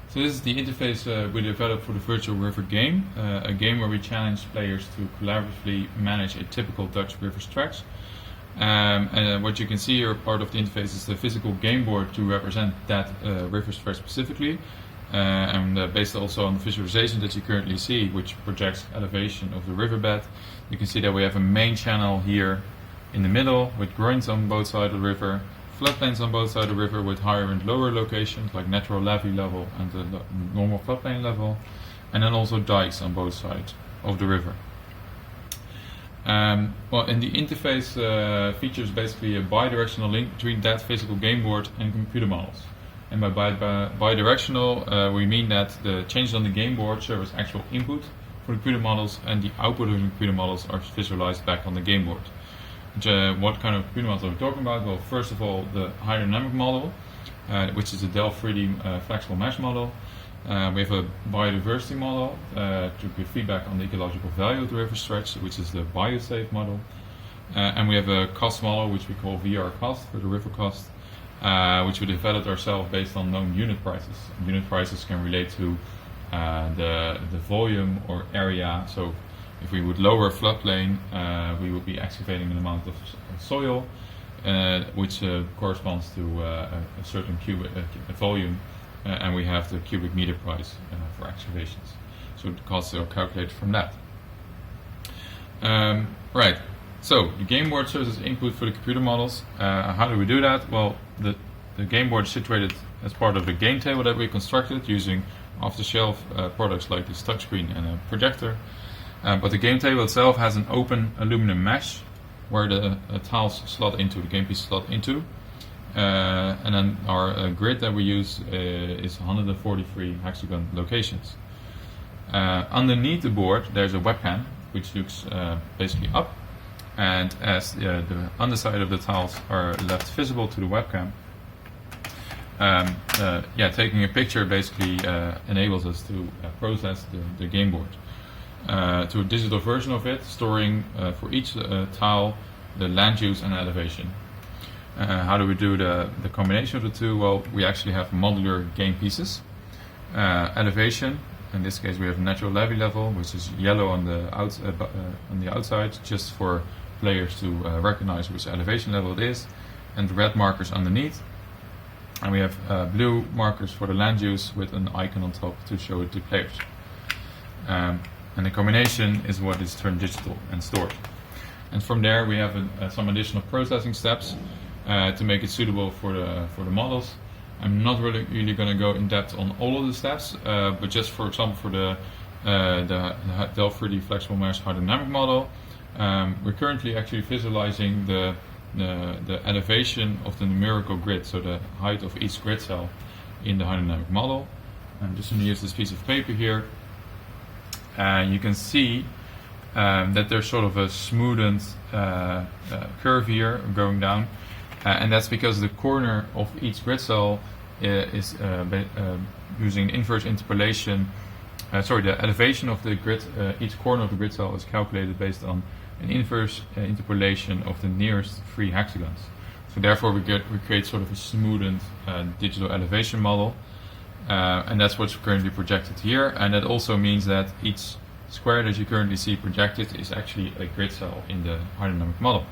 So this is the interface we developed for the Virtual River game, a game where we challenge players to collaboratively manage a typical Dutch river stretch. And what you can see here, part of the interface is the physical game board to represent that river stretch specifically. And based also on the visualization that you currently see, which projects elevation of the riverbed, you can see that we have a main channel here in the middle with groins on both sides of the river, floodplains on both sides of the river with higher and lower locations like natural levee level and the normal floodplain level, and then also dikes on both sides of the river. Well, and the interface features basically a bidirectional link between that physical game board and computer models. And by bidirectional, we mean that the changes on the game board serve as actual input for the computer models, and the output of the computer models are visualized back on the game board. What kind of computer models are we talking about? Well, first of all, the hydrodynamic model, which is a Delft 3D flexible mesh model. We have a biodiversity model to give feedback on the ecological value of the river stretch, which is the biosafe model. And we have a cost model, which we call VR cost for the river cost, which we developed ourselves based on known unit prices. Unit prices can relate to the volume or area. So if we would lower a floodplain, we would be excavating an amount of soil, which corresponds to a certain cubic volume, and we have the cubic meter price for excavations. So the costs are calculated from that. Right. So the game board serves as input for the computer models. How do we do that? Well, the game board is situated as part of the game table that we constructed using off-the-shelf products like this touchscreen and a projector. But the game table itself has an open aluminum mesh where the tiles slot into, the game piece slot into. And then our grid that we use is 143 hexagon locations. Underneath the board there's a webcam which looks basically up, and as the underside of the tiles are left visible to the webcam, taking a picture basically enables us to process the game board to a digital version of it, storing for each tile the land use and elevation. How do we do the combination of the two? Well, we actually have modular game pieces. Elevation, in this case we have natural levee level, which is yellow on the outside, just for players to recognize which elevation level it is, and red markers underneath. And we have blue markers for the land use with an icon on top to show it to players. And the combination is what is turned digital and stored. And from there we have some additional processing steps to make it suitable for the models. I'm not really going to go in depth on all of the steps, but just for example for the Delft 3D flexible mesh hydrodynamic model, we're currently actually visualizing the elevation of the numerical grid, so the height of each grid cell in the hydrodynamic model. I'm just going to use this piece of paper here. You can see that there's sort of a smoothened curve here going down. And that's because the corner of each grid cell is using inverse interpolation. The elevation of the grid, each corner of the grid cell is calculated based on an inverse interpolation of the nearest 3 hexagons. So therefore we create sort of a smoothened digital elevation model, and that's what's currently projected here. And that also means that each square that you currently see projected is actually a grid cell in the hydrodynamic model.